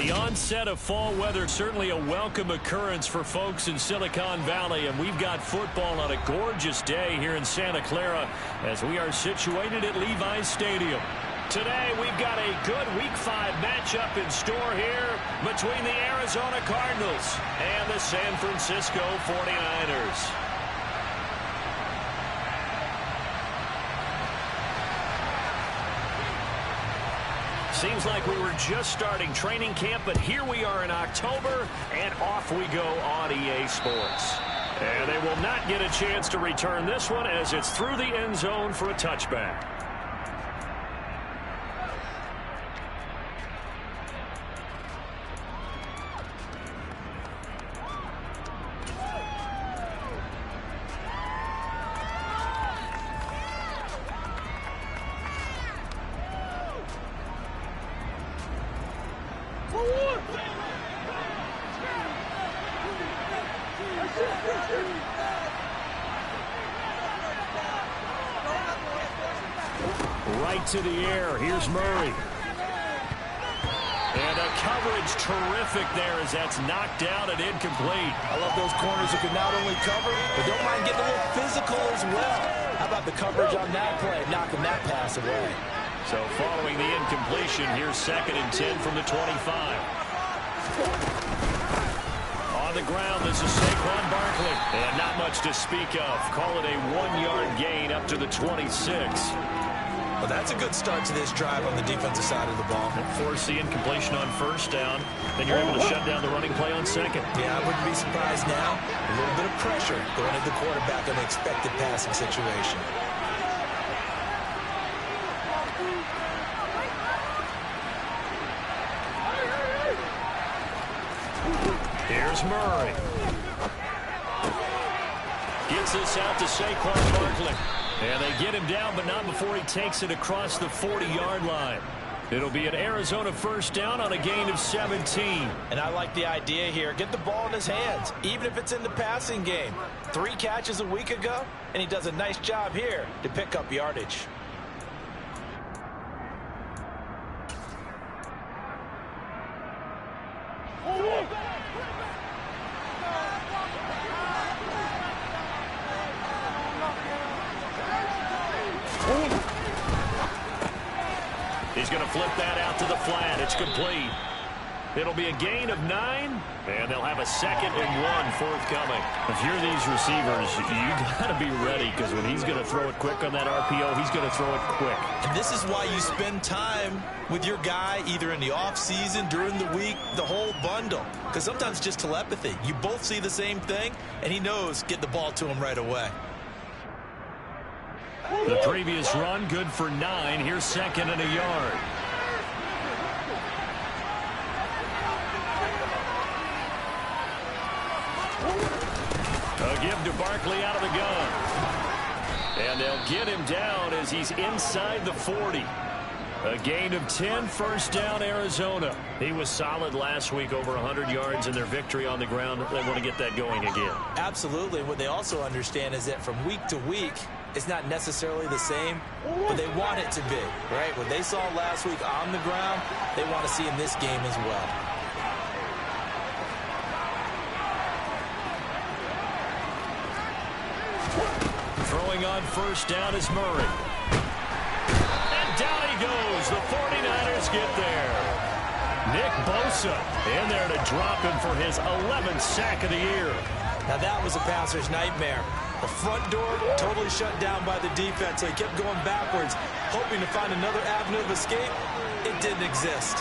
The onset of fall weather, certainly a welcome occurrence for folks in Silicon Valley, and we've got football on a gorgeous day here in Santa Clara as we are situated at Levi's Stadium. Today, we've got a good Week 5 matchup in store here between the Arizona Cardinals and the San Francisco 49ers. Seems like we were just starting training camp, but here we are in October, and off we go on EA Sports. And they will not get a chance to return this one as it's through the end zone for a touchback. Right to the air. Here's Murray. And a coverage terrific there as that's knocked down and incomplete. I love those corners who can not only cover, but don't mind getting a little physical as well. How about the coverage on that play, knocking that pass away? So following the incompletion, here's 2nd and 10 from the 25. On the ground, this is Saquon Barkley. And not much to speak of. Call it a 1-yard gain up to the 26. Well, that's a good start to this drive on the defensive side of the ball. Force the incompletion on 1st down. Then you're able to shut down the running play on 2nd. Yeah, I wouldn't be surprised now. A little bit of pressure going at the quarterback on the expected passing situation. Here's Murray. Gets this out to Saquon Barkley. And they get him down, but not before he takes it across the 40-yard line. It'll be an Arizona 1st down on a gain of 17. And I like the idea here. Get the ball in his hands, even if it's in the passing game. 3 catches a week ago, and he does a nice job here to pick up yardage. He's going to flip that out to the flat. It's complete. It'll be a gain of 9, and they'll have a 2nd and 1 forthcoming. If you're these receivers, you got to be ready because when he's going to throw it quick on that RPO, he's going to throw it quick. And this is why you spend time with your guy either in the offseason, during the week, the whole bundle. Because sometimes it's just telepathy. You both see the same thing, and he knows get the ball to him right away. The previous run, good for 9. Here's 2nd and a yard. A give to Barkley out of the gun. And they'll get him down as he's inside the 40. A gain of 10, 1st down, Arizona. He was solid last week, over 100 yards in their victory on the ground. They want to get that going again. Absolutely. What they also understand is that from week to week, it's not necessarily the same, but they want it to be, right? What they saw last week on the ground, they want to see in this game as well. Throwing on 1st down is Murray. And down he goes. The 49ers get there. Nick Bosa in there to drop him for his 11th sack of the year. Now that was a passer's nightmare. The front door totally shut down by the defense, so he kept going backwards, hoping to find another avenue of escape. It didn't exist.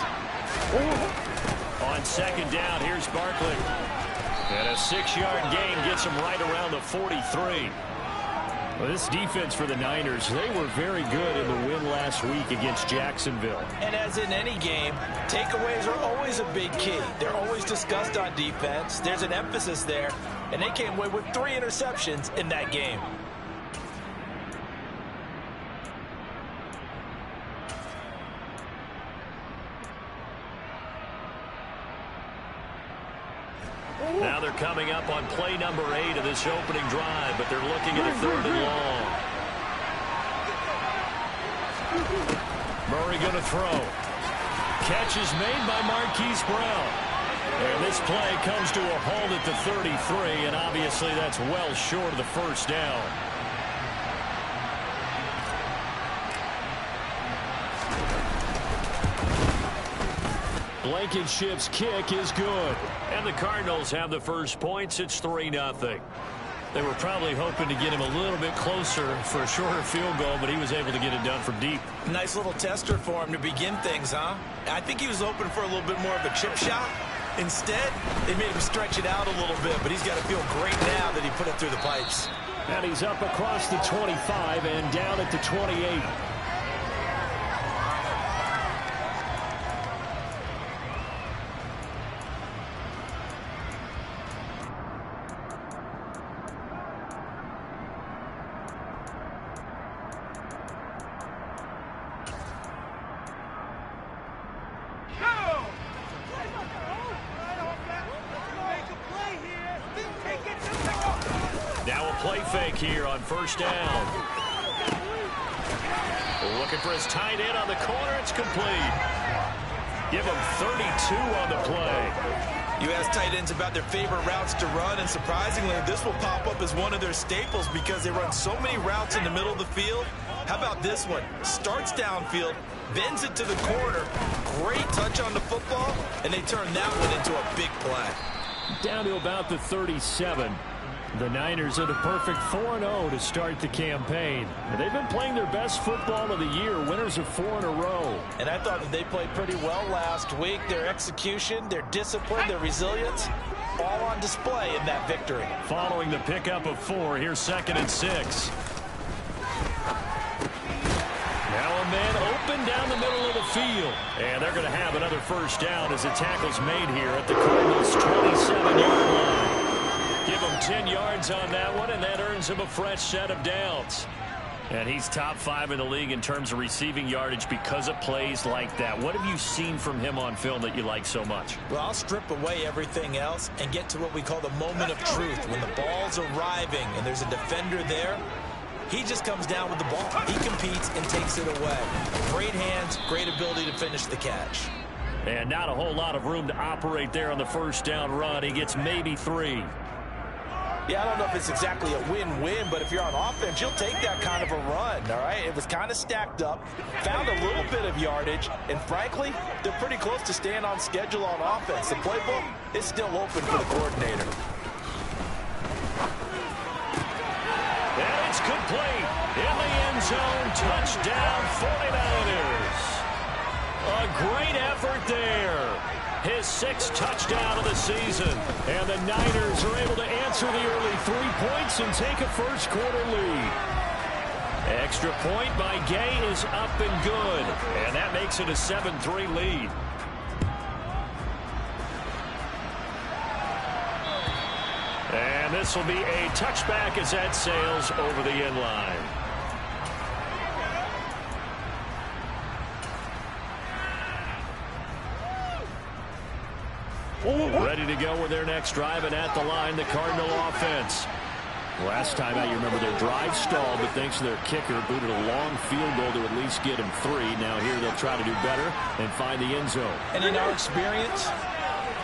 On 2nd down, here's Barkley. And a 6-yard gain gets him right around the 43. Well, this defense for the Niners, they were very good in the win last week against Jacksonville. And as in any game, takeaways are always a big key. They're always discussed on defense. There's an emphasis there, and they came away with 3 interceptions in that game. Now they're coming up on play number 8 of this opening drive, but they're looking at a 3rd and long. Murray going to throw. Catch is made by Marquise Brown. And this play comes to a halt at the 33, and obviously that's well short of the first down. Blankenship's kick is good. And the Cardinals have the first points. It's 3-0. They were probably hoping to get him a little bit closer for a shorter field goal, but he was able to get it done from deep. Nice little tester for him to begin things, huh? I think he was hoping for a little bit more of a chip shot. Instead, they made him stretch it out a little bit, but he's got to feel great now that he put it through the pipes. And he's up across the 25 and down at the 28. Now a play fake here on first down. Looking for his tight end on the corner. It's complete. Give him 32 on the play. You ask tight ends about their favorite routes to run, and surprisingly, this will pop up as one of their staples because they run so many routes in the middle of the field. How about this one? Starts downfield, bends it to the corner. Great touch on the football, and they turn that one into a big play. Down to about the 37. The Niners are the perfect 4-0 to start the campaign. And they've been playing their best football of the year, winners of 4 in a row. And I thought that they played pretty well last week. Their execution, their discipline, their resilience, all on display in that victory. Following the pickup of 4, here's 2nd and 6. Now a man open down the middle of the field. And they're going to have another first down as the tackle's made here at the Cardinals' 27-yard line. Give him 10 yards on that one, and that earns him a fresh set of downs. And he's top 5 in the league in terms of receiving yardage because of plays like that. What have you seen from him on film that you like so much? Well, I'll strip away everything else and get to what we call the moment of truth. When the ball's arriving and there's a defender there, he just comes down with the ball. He competes and takes it away. Great hands, great ability to finish the catch. And not a whole lot of room to operate there on the first down run. He gets maybe 3. Yeah, I don't know if it's exactly a win-win, but if you're on offense, you'll take that kind of a run, all right? It was kind of stacked up, found a little bit of yardage, and frankly, they're pretty close to staying on schedule on offense. The playbook is still open for the coordinator. And it's complete. In the end zone, touchdown 49ers. A great effort there. His 6th touchdown of the season. And the Niners are able to answer the early 3 points and take a first-quarter lead. Extra point by Gay is up and good. And that makes it a 7-3 lead. And this will be a touchback as that sails over the end line. Ready to go with their next drive, and at the line, the Cardinal offense. Last time out, you remember their drive stalled, but thanks to their kicker, booted a long field goal to at least get him 3. Now here they'll try to do better and find the end zone. And in our experience,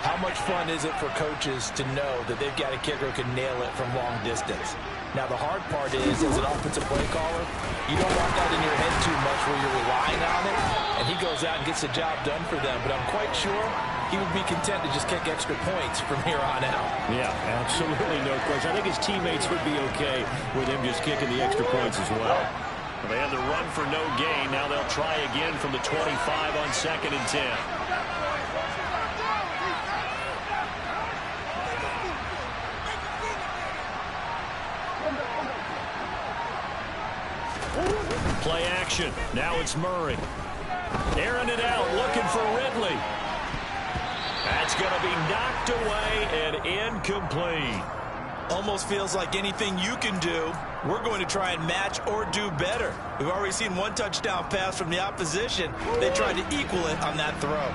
how much fun is it for coaches to know that they've got a kicker who can nail it from long distance? Now, the hard part is, as an offensive play caller, you don't want that in your head too much where you're relying on it, and he goes out and gets the job done for them. But I'm quite sure he would be content to just kick extra points from here on out. Yeah, absolutely no question. I think his teammates would be okay with him just kicking the extra points as well. They had the run for no gain. Now they'll try again from the 25 on 2nd and 10. Play action. Now it's Murray. Airing it out, looking for Ridley. That's going to be knocked away and incomplete. Almost feels like anything you can do, we're going to try and match or do better. We've already seen one touchdown pass from the opposition. They tried to equal it on that throw.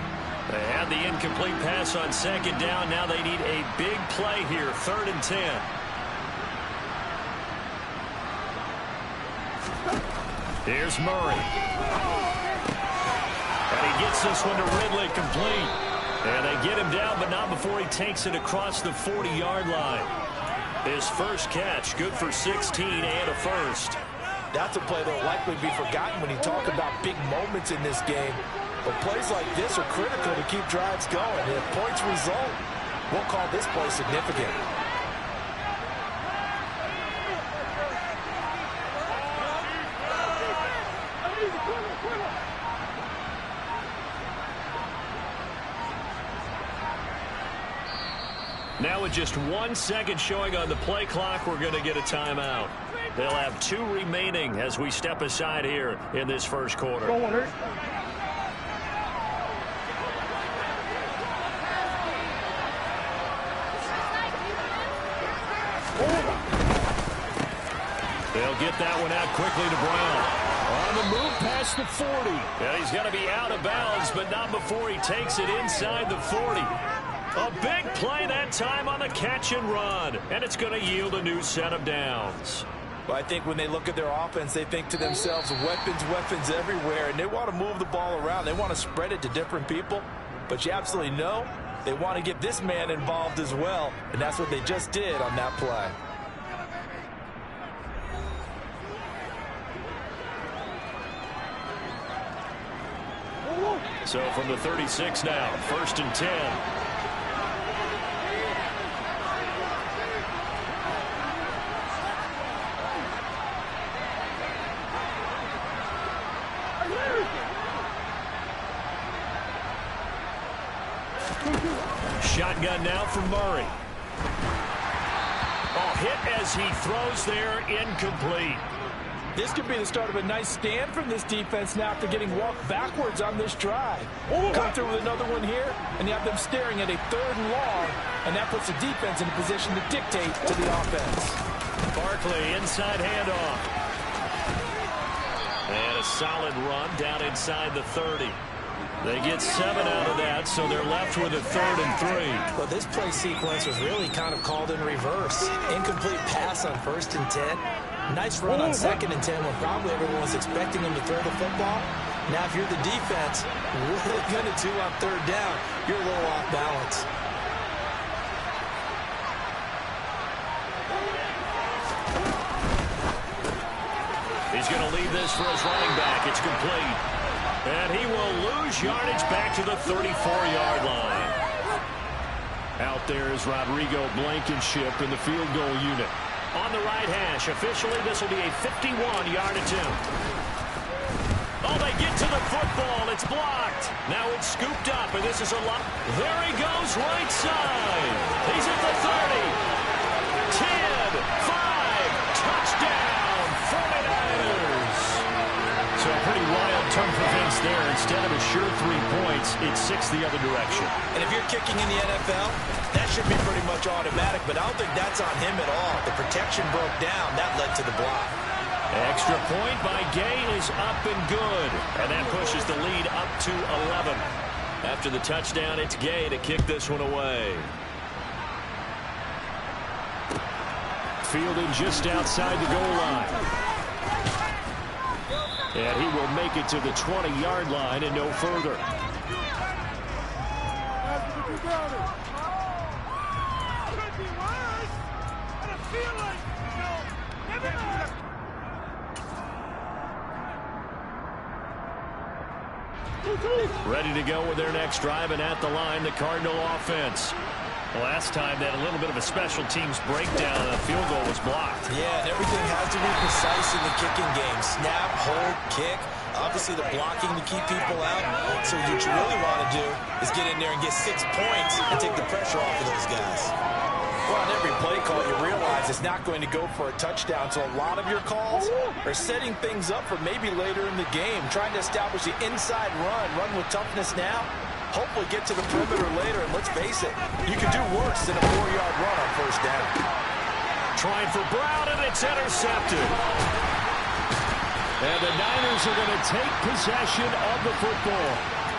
They had the incomplete pass on 2nd down. Now they need a big play here, 3rd and 10. Here's Murray. And And he gets this one to Ridley, complete. And they get him down, but not before he takes it across the 40-yard line. His first catch, good for 16 and a first. That's a play that will likely be forgotten when you talk about big moments in this game. But plays like this are critical to keep drives going. And if points result, we'll call this play significant. Now with just 1 second showing on the play clock, we're going to get a timeout. They'll have 2 remaining as we step aside here in this first quarter. They'll get that one out quickly to Brown. On the move past the 40. And he's going to be out of bounds, but not before he takes it inside the 40. A big play that time on the catch and run. And it's going to yield a new set of downs. Well, I think when they look at their offense, they think to themselves, weapons everywhere, and they want to move the ball around. They want to spread it to different people. But you absolutely know they want to get this man involved as well, and that's what they just did on that play. So from the 36 now, 1st and 10. Shotgun now from Murray. Oh, hit as he throws there, incomplete. This could be the start of a nice stand from this defense now after getting walked backwards on this drive. Come through with another one here, and you have them staring at a 3rd and long, and that puts the defense in a position to dictate to the offense. Barkley, inside handoff. And a solid run down inside the 30. They get 7 out of that, so they're left with a 3rd and 3. Well, this play sequence was really kind of called in reverse. Incomplete pass on 1st and 10. Nice run on 2nd and 10 when probably everyone was expecting him to throw the football. Now, if you're the defense, what are they going to do on 3rd down? You're a little off balance. He's going to leave this for his running back. It's complete. And he will lose yardage back to the 34-yard line. Out there is Rodrigo Blankenship in the field goal unit. On the right hash, officially this will be a 51-yard attempt. Oh, they get to the football. It's blocked. Now it's scooped up, and this is a lot. There he goes, right side. He's at the 30. 10, 5, touchdown, 49ers. So a pretty wild turn for Vince there. Instead of a sure 3 points, it's 6 the other direction. And if you're kicking in the NFL, that should be pretty much automatic, but I don't think that's on him at all. The protection broke down. That led to the block. Extra point by Gay is up and good. And that pushes the lead up to 11. After the touchdown, it's Gay to kick this one away. Fielded just outside the goal line. And he will make it to the 20-yard line and no further. Ready to go with their next drive, and at the line, the Cardinal offense. Last time, they had a little bit of a special teams breakdown, and a field goal was blocked. Yeah, and everything has to be precise in the kicking game. Snap, hold, kick. Obviously, the blocking to keep people out. So what you really want to do is get in there and get 6 points and take the pressure off of those guys. Well, on every play call, you realize it's not going to go for a touchdown. So a lot of your calls are setting things up for maybe later in the game, trying to establish the inside run with toughness now. Hopefully get to the perimeter later, and let's face it, you can do worse than a 4-yard run on 1st down. Trying for Brown, and it's intercepted. And the Niners are going to take possession of the football.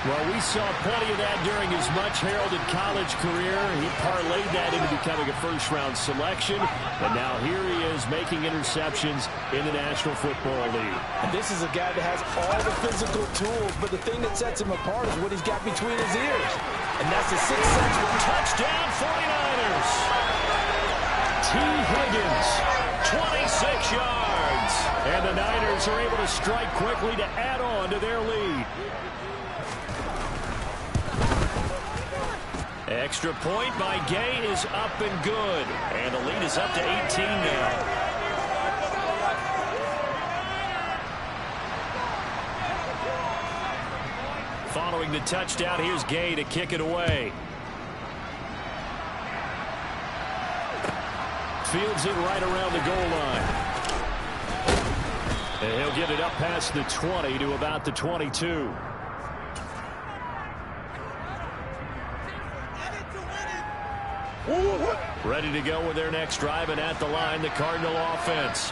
Well, we saw plenty of that during his much-heralded college career. He parlayed that into becoming a first-round selection, and now here he is making interceptions in the National Football League. And this is a guy that has all the physical tools, but the thing that sets him apart is what he's got between his ears. And that's the sixth sense. Touchdown 49ers! T. Higgins, 26 yards. And the Niners are able to strike quickly to add on to their lead. Extra point by Gay is up and good. And the lead is up to 18 now. Following the touchdown, here's Gay to kick it away. Fields it right around the goal line. And he'll get it up past the 20 to about the 22. Ready to go with their next drive, and at the line, the Cardinal offense.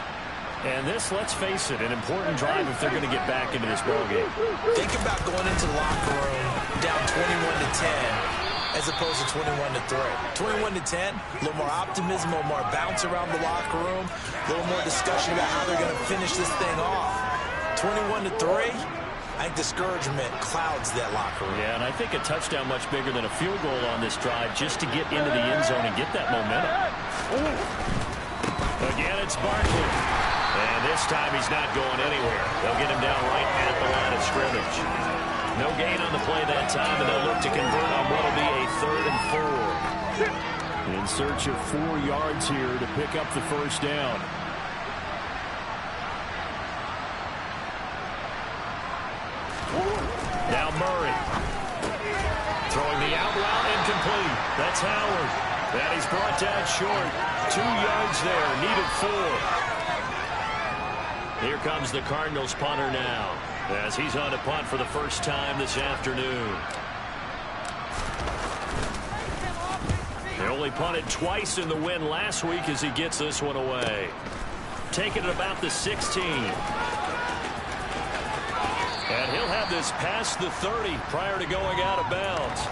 And this, let's face it, an important drive if they're going to get back into this ballgame. Think about going into the locker room down 21-10 as opposed to 21-3. 21-10, a little more optimism, a little more bounce around the locker room, a little more discussion about how they're going to finish this thing off. 21-3, I think discouragement clouds that locker room. Yeah, and I think a touchdown much bigger than a field goal on this drive just to get into the end zone and get that momentum. Again, it's Barkley. And this time he's not going anywhere. They'll get him down right at the line of scrimmage. No gain on the play that time, and they'll look to convert on what will be a 3rd and 4. In search of 4 yards here to pick up the first down. Now Murray. Throwing the out route, incomplete. That's Howard. And he's brought down short. 2 yards there, needed 4. Here comes the Cardinals punter now, as he's on to punt for the first time this afternoon. They only punted twice in the win last week as he gets this one away. Taking it about the 16. And he'll have this past the 30 prior to going out of bounds.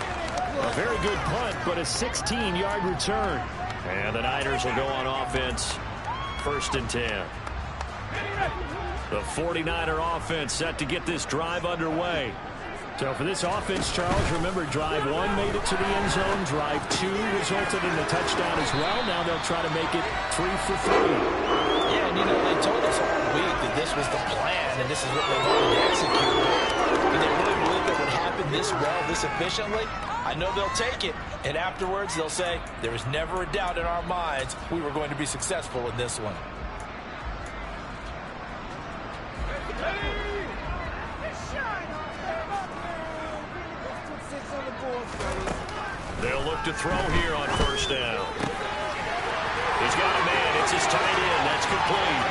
A very good punt, but a 16-yard return. And the Niners will go on offense, 1st and 10. The 49er offense set to get this drive underway. So for this offense, Charles, remember drive 1 made it to the end zone. Drive 2 resulted in a touchdown as well. Now they'll try to make it 3 for 3. Yeah, and you know, they told us all week that this was the plan and this is what they wanted to execute. And they really believe it would happen this well, this efficiently. I know they'll take it, and afterwards they'll say, there was never a doubt in our minds we were going to be successful in this one. They'll look to throw here on 1st down. He's got a man. It's his tight end. That's complete.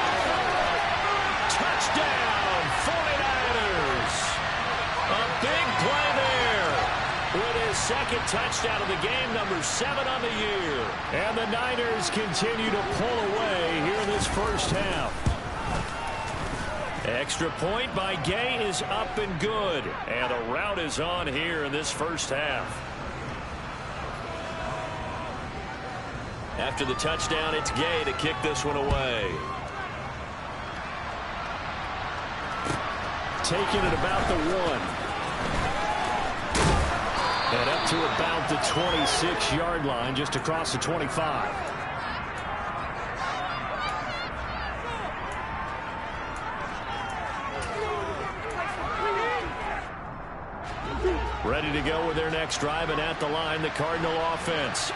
Touchdown, 49ers. A big play there. With his 2nd touchdown of the game, number 7 on the year. And the Niners continue to pull away here in this first half. Extra point by Gay is up and good. And a rout is on here in this first half. After the touchdown, it's Gay to kick this one away. Taking it about the 1. And up to about the 26-yard line, just across the 25. Ready to go with their next drive, and at the line, the Cardinal offense.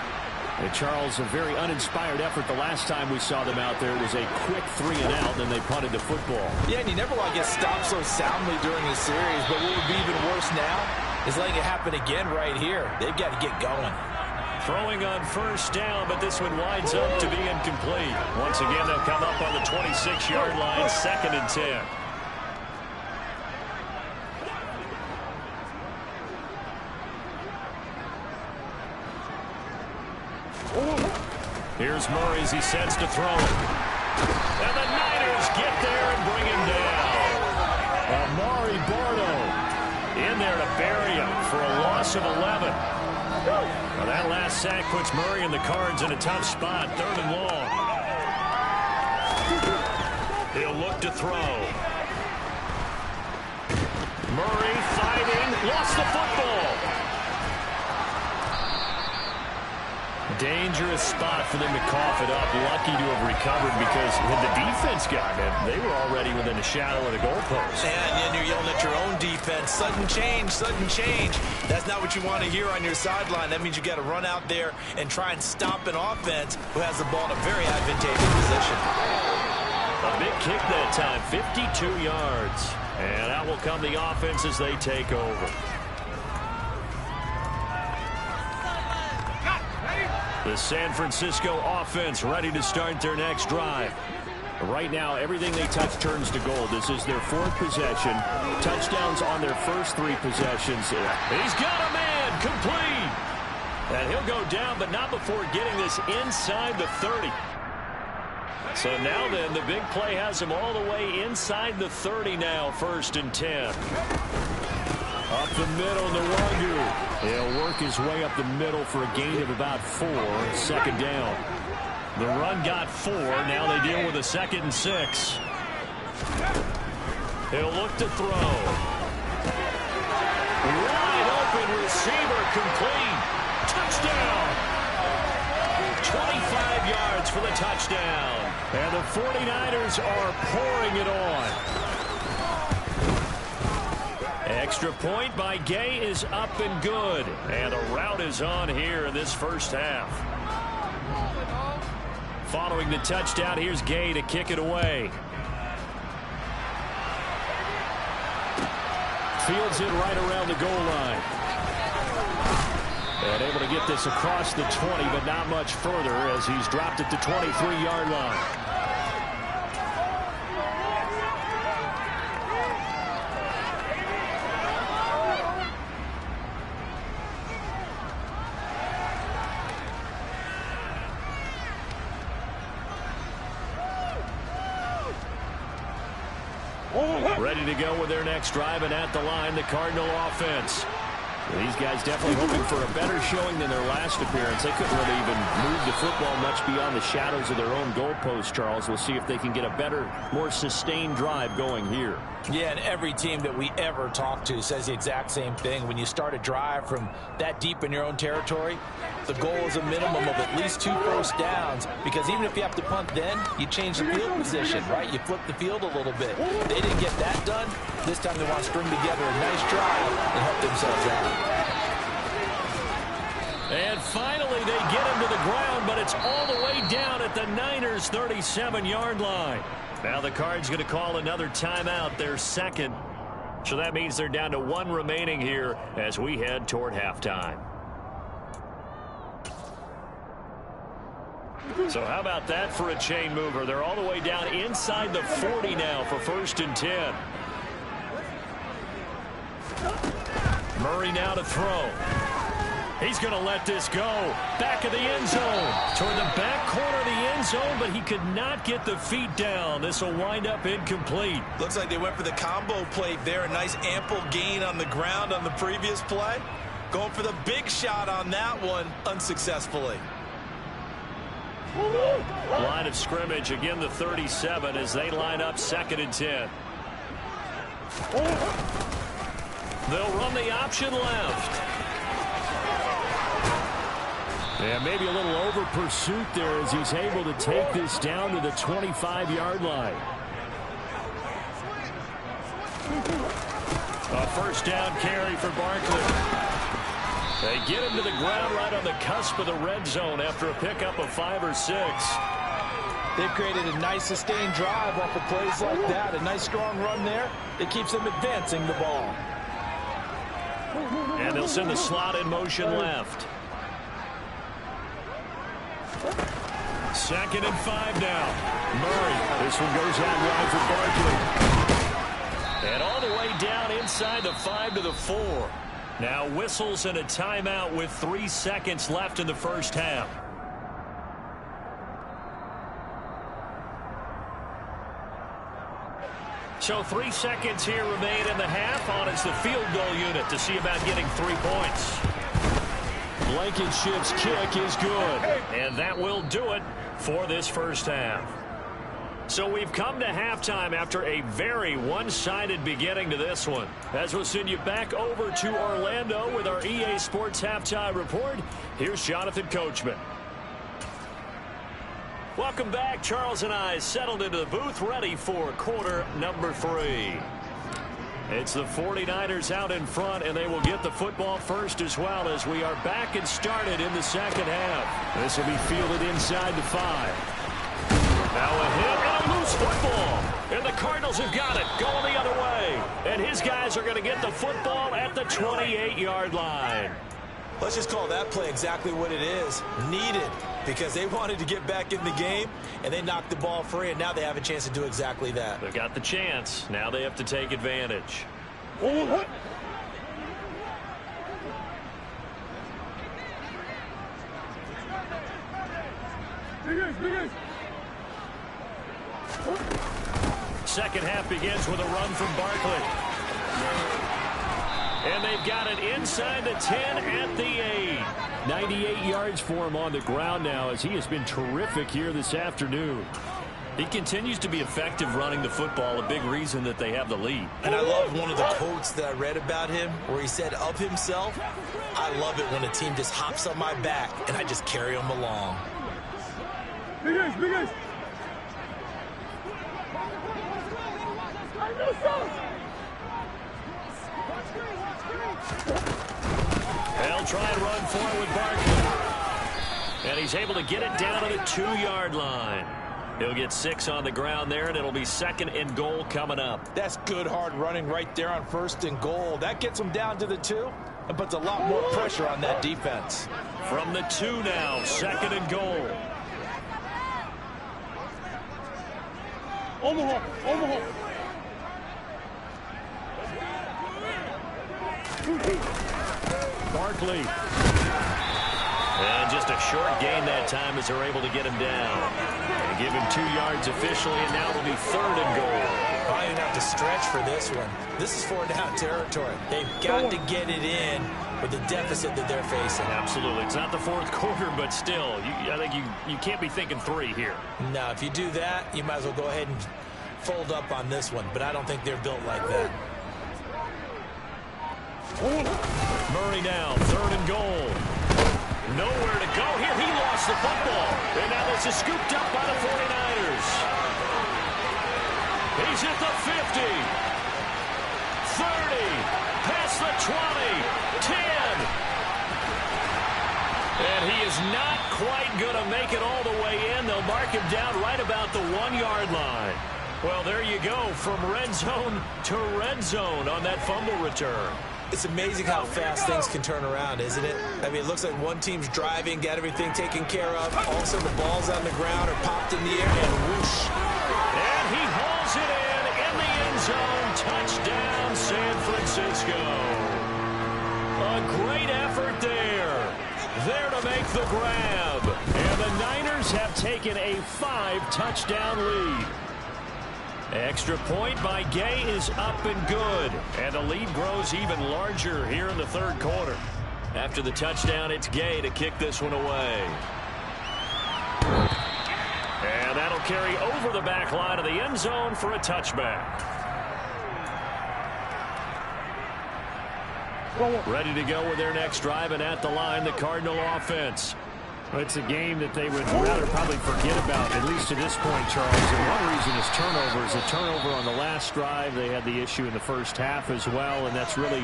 And Charles, a very uninspired effort the last time we saw them out there. It was a quick 3 and out, and they punted the football. Yeah, and you never want to get stopped so soundly during the series, but what would be even worse now is letting it happen again right here. They've got to get going. Throwing on 1st down, but this one winds up to be incomplete. Once again, they'll come up on the 26-yard line, 2nd and 10. Here's Murray as he sets to throw it. And the Niners get there and bring him down. Amari Bardo in there to bury him for a loss of 11. Well, that last sack puts Murray and the Cards in a tough spot, 3rd and long. He'll look to throw. Murray fighting, lost the football. Dangerous spot for them to cough it up. Lucky to have recovered because when the defense got it, they were already within a shadow of the goalpost. And you're yelling at your own defense. Sudden change, sudden change. That's not what you want to hear on your sideline. That means you got to run out there and try and stop an offense who has the ball in a very advantageous position. A big kick that time, 52 yards. And out will come the offense as they take over. The San Francisco offense ready to start their next drive. Right now, everything they touch turns to gold. This is their 4th possession. Touchdowns on their first 3 possessions. He's got a man, complete. And he'll go down, but not before getting this inside the 30. So now then, the big play has him all the way inside the 30 now, 1st and 10. Up the middle, Nwangu. He'll work his way up the middle for a gain of about 4, 2nd down. The run got 4. Now they deal with a 2nd and 6. He'll look to throw. Wide open receiver, complete. Touchdown. 25 yards for the touchdown. And the 49ers are pouring it on. Extra point by Gay is up and good. And the route is on here in this first half. Following the touchdown, here's Gay to kick it away. Fields it right around the goal line. And able to get this across the 20, but not much further as he's dropped at the 23-yard line. Ready to go with their next drive, and at the line, the Cardinal offense. These guys definitely hoping for a better showing than their last appearance. They couldn't really even move the football much beyond the shadows of their own goalpost, Charles. We'll see if they can get a better, more sustained drive going here. Yeah, and every team that we ever talk to says the exact same thing. When you start a drive from that deep in your own territory, the goal is a minimum of at least 2 first downs, because even if you have to punt then, you change the field position, right? You flip the field a little bit. They didn't get that done. This time they want to string together a nice drive and help themselves out. And finally, they get him to the ground, but it's all the way down at the Niners' 37-yard line. Now the Cards going to call another timeout, their 2nd. So that means they're down to 1 remaining here as we head toward halftime. So how about that for a chain mover? They're all the way down inside the 40 now for 1st and 10. Murray now to throw. He's going to let this go. Back of the end zone. Toward the back corner of the end zone, but he could not get the feet down. This will wind up incomplete. Looks like they went for the combo play there. A nice ample gain on the ground on the previous play. Going for the big shot on that one unsuccessfully. Line of scrimmage, again the 37 as they line up 2nd and 10. They'll run the option left. And maybe a little over pursuit there as he's able to take this down to the 25-yard line. A 1st down carry for Barkley. They get him to the ground right on the cusp of the red zone after a pickup of 5 or 6. They've created a nice sustained drive off of plays like that. A nice strong run there that keeps them advancing the ball. And they'll send the slot in motion left. 2nd and 5 now. Murray. This one goes out wide for Barkley. And all the way down inside the 5 to the 4. Now whistles and a timeout with 3 seconds left in the first half. So 3 seconds here remain in the half. On is the field goal unit to see about getting 3 points. Blankenship's kick is good. And that will do it for this first half. So we've come to halftime after a very one-sided beginning to this one. As we'll send you back over to Orlando with our EA Sports Halftime Report, here's Jonathan Coachman. Welcome back. Charles and I settled into the booth ready for quarter number 3. It's the 49ers out in front, and they will get the football first as well as we are back and started in the second half. This will be fielded inside the 5. Now a hit and a loose football. And the Cardinals have got it going the other way. And his guys are going to get the football at the 28-yard line. Let's just call that play exactly what it is. Needed, because they wanted to get back in the game, and they knocked the ball free, and now they have a chance to do exactly that. They've got the chance. Now they have to take advantage. Second half begins with a run from Barkley. And they've got it inside the 10 at the 8. 98 yards for him on the ground now as he has been terrific here this afternoon. He continues to be effective running the football, a big reason that they have the lead. And I love one of the quotes that I read about him where he said of himself, I love it when a team just hops on my back and I just carry them along. Big guys. They'll try and run for it with Barkley. And he's able to get it down to the 2-yard line. He'll get 6 on the ground there, and it'll be 2nd and goal coming up. That's good hard running right there on 1st and goal. That gets them down to the 2 and puts a lot more pressure on that defense. From the 2 now, 2nd and goal. Omaha. Barkley. And just a short gain that time as they're able to get him down. And give him 2 yards officially, and now it'll be 3rd and goal. Probably going to have to stretch for this one. This is 4-down territory. They've got to get it in with the deficit that they're facing. Absolutely. It's not the 4th quarter, but still, I think you can't be thinking 3 here. Now, if you do that, you might as well go ahead and fold up on this one, but I don't think they're built like that. Murray now, 3rd and goal. Nowhere to go here. He lost the football. And now this is scooped up by the 49ers. He's at the 50. 30. Past the 20. 10. And he is not quite going to make it all the way in. They'll mark him down right about the 1-yard line. Well, there you go. From red zone to red zone on that fumble return. It's amazing how fast things can turn around, isn't it? I mean, it looks like one team's driving, got everything taken care of. All of a sudden, the ball's on the ground or popped in the air, and whoosh. And he hauls it in the end zone. Touchdown, San Francisco. A great effort there. There to make the grab. And the Niners have taken a 5-touchdown lead. Extra point by Gay is up and good. And the lead grows even larger here in the 3rd quarter. After the touchdown, it's Gay to kick this one away. And that'll carry over the back line of the end zone for a touchback. Ready to go with their next drive, and at the line, the Cardinal offense. It's a game that they would rather probably forget about, at least to this point, Charles. And one reason is turnovers. A turnover on the last drive. They had the issue in the first half as well, and that's really,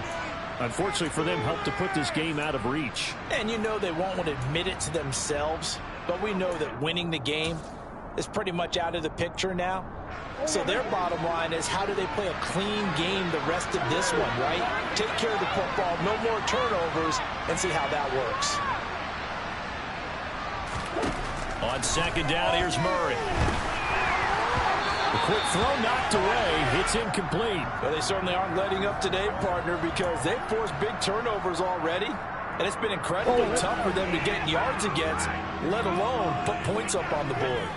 unfortunately for them, helped to put this game out of reach. And you know they won't want to admit it to themselves, but we know that winning the game is pretty much out of the picture now. So their bottom line is, how do they play a clean game the rest of this one, right? Take care of the football, no more turnovers, and see how that works. On 2nd down, here's Murray. The quick throw knocked away. It's incomplete. Well, they certainly aren't letting up today, partner, because they've forced big turnovers already. And it's been incredibly tough for them to get yards against, let alone put points up on the board.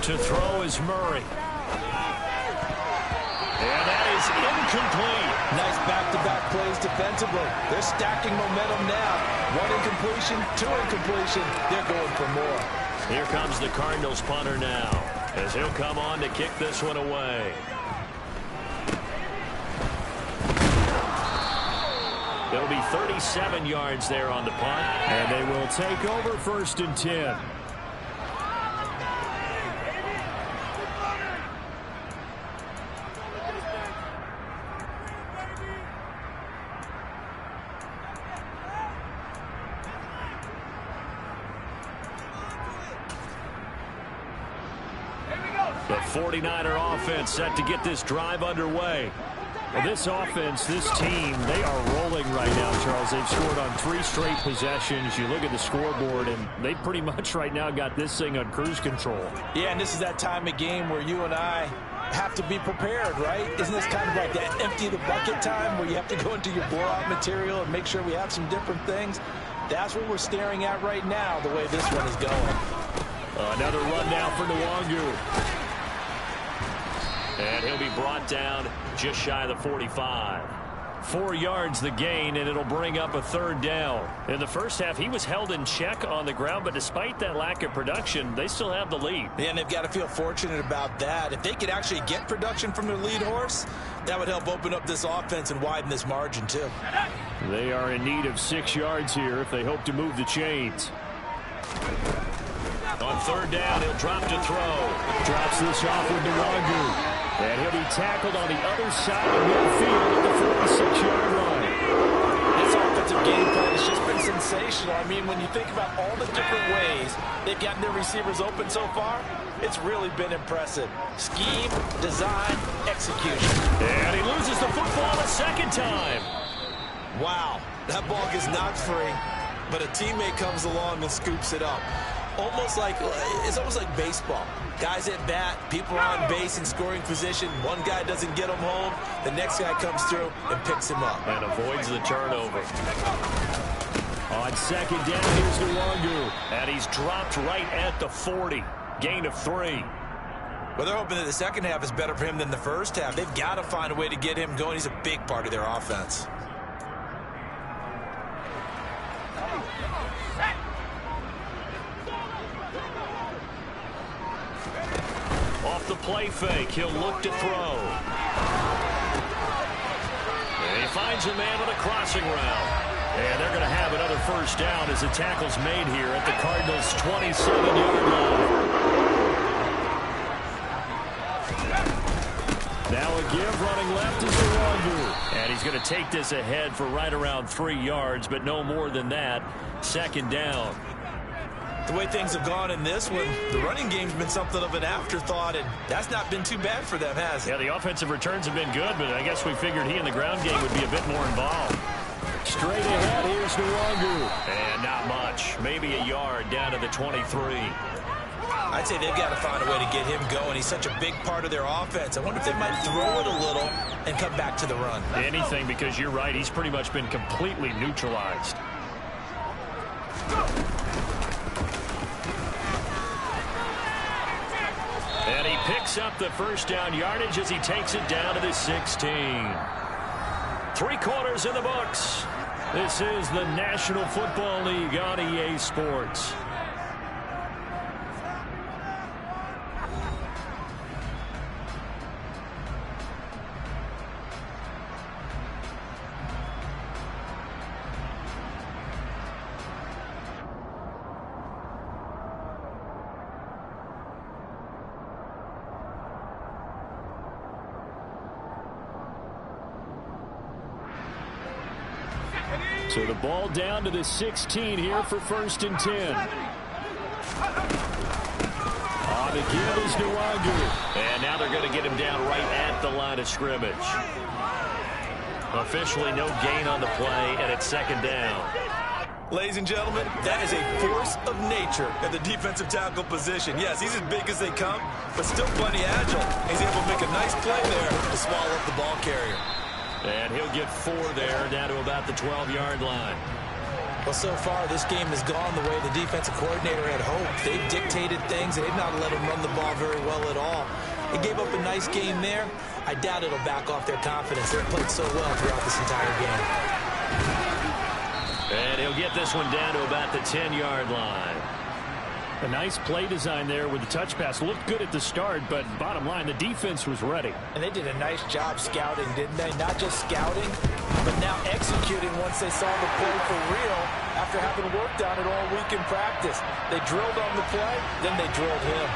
To throw is Murray. And that is incomplete. Nice back-to-back plays defensively. They're stacking momentum now. One incompletion, two incompletion. They're going for more. Here comes the Cardinals punter now, as he'll come on to kick this one away. It'll be 37 yards there on the punt. And they will take over 1st and 10. The 49er offense set to get this drive underway. Well, this offense, this team, they are rolling right now, Charles. They've scored on 3 straight possessions. You look at the scoreboard, and they pretty much right now got this thing on cruise control. Yeah, and this is that time of game where you and I have to be prepared, right? Isn't this kind of like that empty the bucket time where you have to go into your blowout material and make sure we have some different things? That's what we're staring at right now, the way this one is going. Another run now for Nwangu. And he'll be brought down just shy of the 45. 4 yards the gain, and it'll bring up a 3rd down. In the first half, he was held in check on the ground, but despite that lack of production, they still have the lead. Yeah, and they've got to feel fortunate about that. If they could actually get production from their lead horse, that would help open up this offense and widen this margin, too. They are in need of 6 yards here if they hope to move the chains. On 3rd down, he'll drop to throw. Drops this off with Nwangu. And he'll be tackled on the other side of midfield at the 46-yard line. This offensive game plan has just been sensational. I mean, when you think about all the different ways they've gotten their receivers open so far, it's really been impressive. Scheme, design, execution. And he loses the football a 2nd time. Wow, that ball gets knocked free, but a teammate comes along and scoops it up. It's almost like baseball. Guys at bat, people are on base in scoring position. One guy doesn't get him home. The next guy comes through and picks him up. And avoids the turnover. On 2nd down, here's Nwangu. And he's dropped right at the 40. Gain of 3. Well, they're hoping that the second half is better for him than the first half. They've got to find a way to get him going. He's a big part of their offense. Off the play fake, he'll look to throw. And he finds a man on a crossing route. And they're going to have another 1st down as the tackle's made here at the Cardinals' 27-yard line. Now a give running left is Nwangu. And he's going to take this ahead for right around 3 yards, but no more than that. 2nd down. The way things have gone in this one, the running game's been something of an afterthought, and that's not been too bad for them, has it? Yeah, the offensive returns have been good, but I guess we figured he in the ground game would be a bit more involved. Straight ahead, here's Nwangu. And not much. Maybe a yard down to the 23. I'd say they've got to find a way to get him going. He's such a big part of their offense. I wonder if they might throw it a little and come back to the run. Anything, because you're right. He's pretty much been completely neutralized. And he picks up the 1st down yardage as he takes it down to the 16. 3 quarters in the books. This is the National Football League on EA Sports. So the ball down to the 16 here for 1st and 10. On the give is Nwangu. And now they're going to get him down right at the line of scrimmage. Officially no gain on the play, and it's 2nd down. Ladies and gentlemen, that is a force of nature at the defensive tackle position. Yes, he's as big as they come, but still plenty agile. He's able to make a nice play there to swallow up the ball carrier. And he'll get 4 there, down to about the 12-yard line. Well, so far, this game has gone the way the defensive coordinator had hoped. They've dictated things. They've not let them run the ball very well at all. They gave up a nice game there. I doubt it'll back off their confidence. They've played so well throughout this entire game. And he'll get this one down to about the 10-yard line. A nice play design there with the touch pass. Looked good at the start, but bottom line, the defense was ready. And they did a nice job scouting, didn't they? Not just scouting, but now executing once they saw the play for real after having worked on it all week in practice. They drilled on the play, then they drilled him.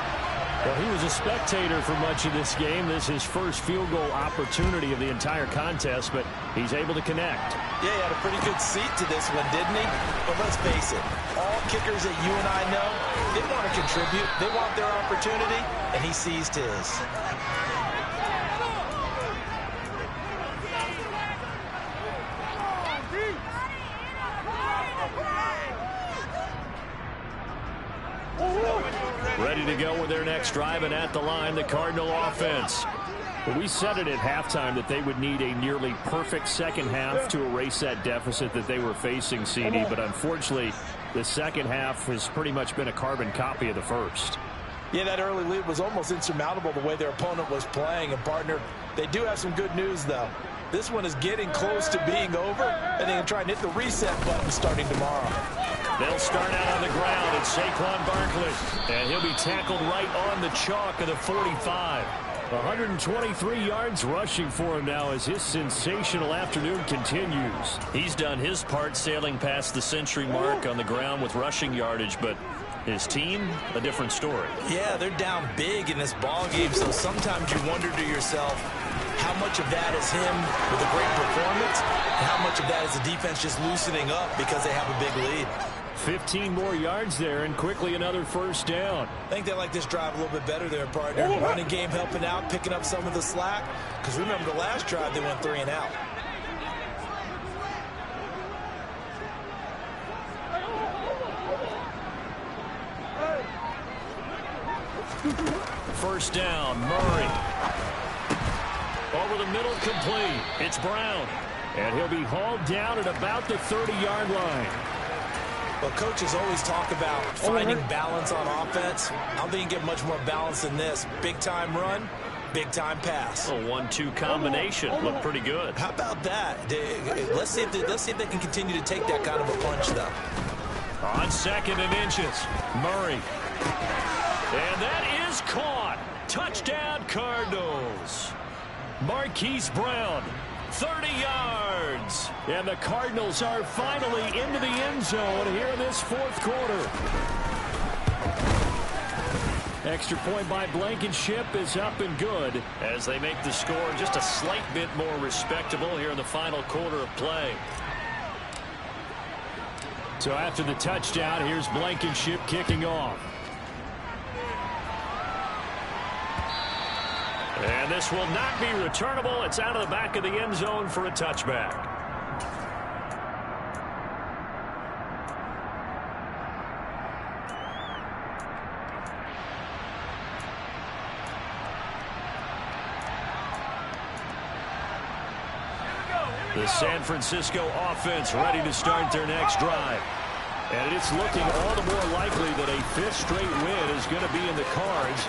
Well, he was a spectator for much of this game. This is his first field goal opportunity of the entire contest, but he's able to connect. Yeah, he had a pretty good seat to this one, didn't he? But let's face it, all kickers that you and I know, they want to contribute. They want their opportunity, and he seized his. Ready to go with their next drive, and at the line, the Cardinal offense. Well, we said it at halftime that they would need a nearly perfect second half to erase that deficit that they were facing, CD, but unfortunately, the second half has pretty much been a carbon copy of the first. Yeah, that early lead was almost insurmountable the way their opponent was playing. And, partner, they do have some good news, though. This one is getting close to being over, and they can try and hit the reset button starting tomorrow. They'll start out on the ground. It's Saquon Barkley, and he'll be tackled right on the chalk of the 45. 123 yards rushing for him now as his sensational afternoon continues. He's done his part sailing past the century mark on the ground with rushing yardage, but his team, a different story. Yeah, they're down big in this ball game, so sometimes you wonder to yourself how much of that is him with a great performance and how much of that is the defense just loosening up because they have a big lead. 15 more yards there, and quickly another first down. I think they like this drive a little bit better there, partner. Running game helping out, picking up some of the slack. Because remember, the last drive, they went 3 and out. First down, Murray. Over the middle, complete. It's Brown. And he'll be hauled down at about the 30-yard line. Well, coaches always talk about finding balance on offense. I don't think you get much more balance than this. Big-time run, big-time pass. A 1-2 combination. Looked pretty good. How about that? Let's see if they can continue to take that kind of a punch, though. On 2nd and inches, Murray. And that is caught. Touchdown, Cardinals. Marquise Brown, 30 yards. And the Cardinals are finally into the end zone here in this fourth quarter. Extra point by Blankenship is up and good as they make the score just a slight bit more respectable here in the final quarter of play. So after the touchdown, here's Blankenship kicking off. And this will not be returnable. It's out of the back of the end zone for a touchback. The San Francisco offense ready to start their next drive. And it's looking all the more likely that a 5th straight win is going to be in the cards.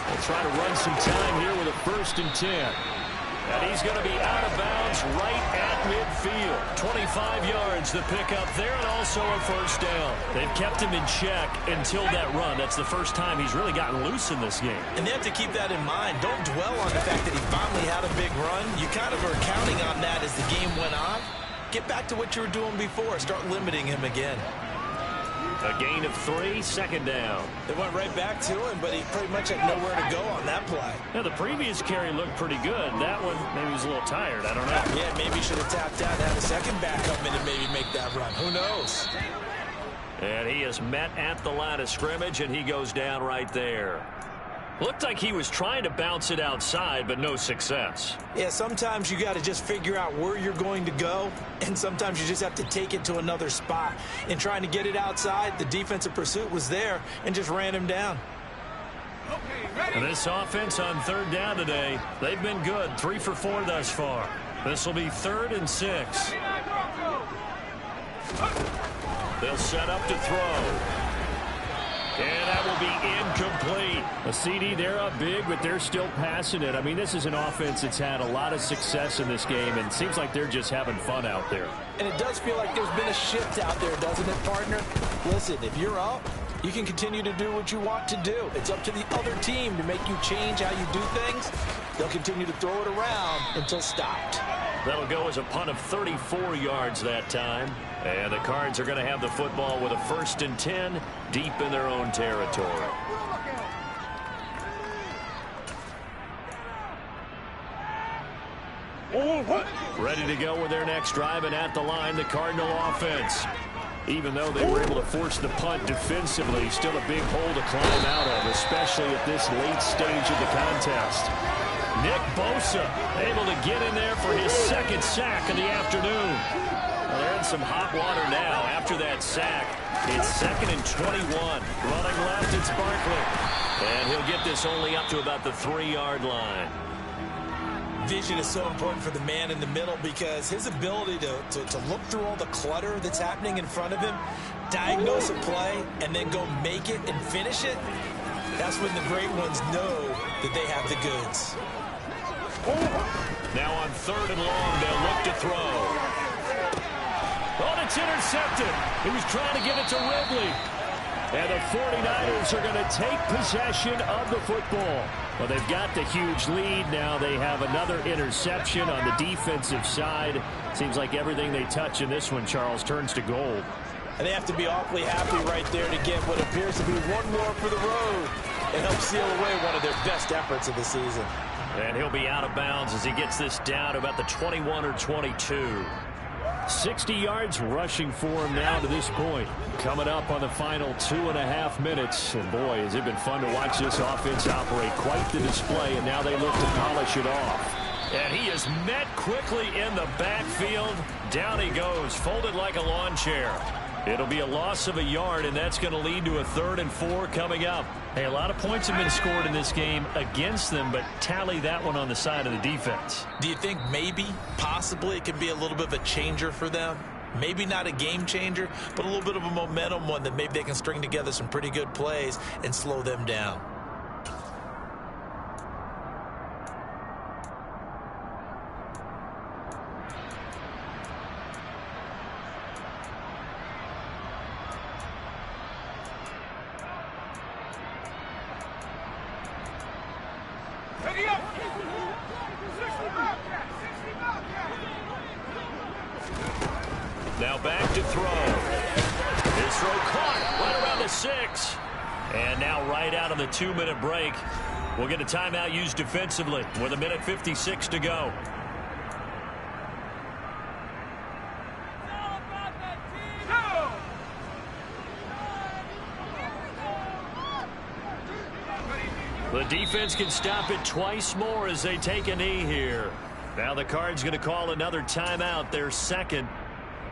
They'll try to run some time here with a 1st and 10. And he's going to be out of bounds right at midfield. 25 yards the pickup there, and also a first down. They've kept him in check until that run. That's the first time he's really gotten loose in this game. And they have to keep that in mind. Don't dwell on the fact that he finally had a big run. You kind of are counting on that as the game went on. Get back to what you were doing before. Start limiting him again. A gain of 3, 2nd down. They went right back to him, but he pretty much had nowhere to go on that play. Now, the previous carry looked pretty good. That one, maybe he was a little tired. I don't know. Yeah, maybe he should have tapped out, had a second back come in and maybe make that run. Who knows? And he is met at the line of scrimmage, and he goes down right there. Looked like he was trying to bounce it outside, but no success. Yeah, sometimes you got to just figure out where you're going to go, and sometimes you just have to take it to another spot. In trying to get it outside, the defensive pursuit was there and just ran him down. And this offense on 3rd down today, they've been good. 3 for 4 thus far. This will be 3rd and 6. They'll set up to throw. And that will be incomplete. A CD, they're up big, but they're still passing it. I mean, this is an offense that's had a lot of success in this game, and it seems like they're just having fun out there. And it does feel like there's been a shift out there, doesn't it, partner? Listen, if you're up, you can continue to do what you want to do. It's up to the other team to make you change how you do things. They'll continue to throw it around until stopped. That'll go as a punt of 34 yards that time. And the Cards are going to have the football with a 1st and 10 deep in their own territory. Ready to go with their next drive, and at the line, the Cardinal offense. Even though they were able to force the punt defensively, still a big hole to climb out of, especially at this late stage of the contest. Nick Bosa able to get in there for his 2nd sack of the afternoon. Well, they're in some hot water now after that sack. It's 2nd and 21. Running left, it's Barkley. And he'll get this only up to about the 3-yard line. Vision is so important for the man in the middle because his ability to look through all the clutter that's happening in front of him, diagnose a play, and then go make it and finish it, that's when the great ones know that they have the goods. Now on 3rd and long, they'll look to throw. Oh, it's intercepted. He was trying to give it to Ridley. And the 49ers are going to take possession of the football. Well, they've got the huge lead. Now they have another interception on the defensive side. Seems like everything they touch in this one, Charles, turns to gold. And they have to be awfully happy right there to get what appears to be one more for the road and help seal away one of their best efforts of the season. And he'll be out of bounds as he gets this down to about the 21 or 22. 60 yards rushing for him now to this point. Coming up on the final 2.5 minutes. And boy, has it been fun to watch this offense operate. Quite the display, and now they look to polish it off. And he is met quickly in the backfield. Down he goes, folded like a lawn chair. It'll be a loss of a yard, and that's going to lead to a 3rd and 4 coming up. Hey, a lot of points have been scored in this game against them, but tally that one on the side of the defense. Do you think maybe, possibly, it can be a little bit of a changer for them? Maybe not a game changer, but a little bit of a momentum one that maybe they can string together some pretty good plays and slow them down. Now back to throw. His throw caught right around the 6. And now right out of the 2-minute break, we'll get a timeout used defensively with 1:56 to go. The defense can stop it twice more as they take a knee here. Now the Cards going to call another timeout, their 2nd.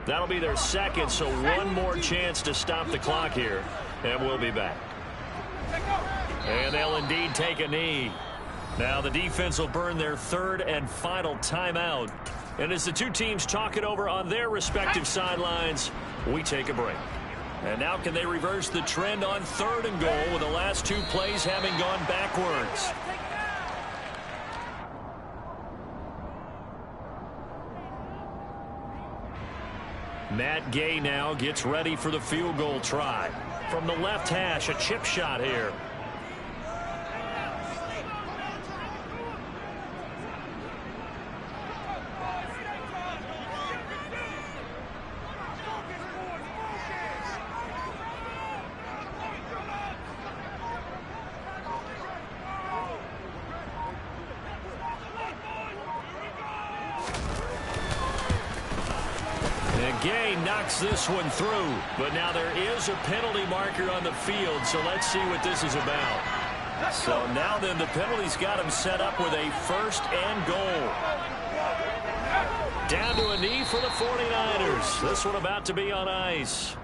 That'll be their 2nd, so one more chance to stop the clock here. And we'll be back. And they'll indeed take a knee. Now the defense will burn their 3rd and final timeout. And as the two teams talk it over on their respective sidelines, we take a break. And now can they reverse the trend on 3rd and goal with the last 2 plays having gone backwards? Matt Gay now gets ready for the field goal try. From the left hash, a chip shot here. Gay knocks this one through, but now there is a penalty marker on the field, so let's see what this is about. So now then the penalty's got him set up with a 1st and goal. Down to a knee for the 49ers. This one about to be on ice.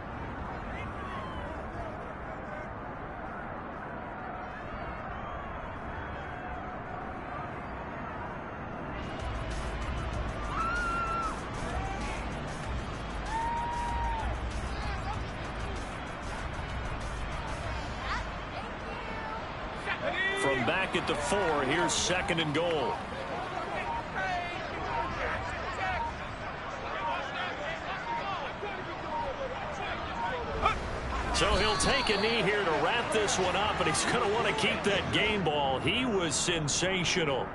back at the 4. Here's 2nd and goal. So he'll take a knee here to wrap this one up, and he's going to want to keep that game ball. He was sensational.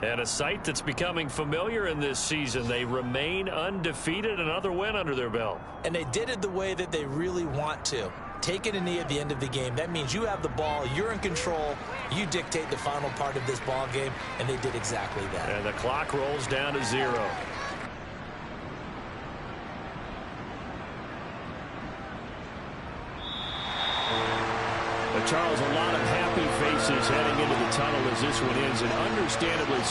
And a sight that's becoming familiar in this season. They remain undefeated, another win under their belt. And they did it the way that they really want to. Taking a knee at the end of the game. That means you have the ball, you're in control, you dictate the final part of this ball game, and they did exactly that. And the clock rolls down to 0. Charles, a lot of happy faces heading into the tunnel as this one ends, and understandably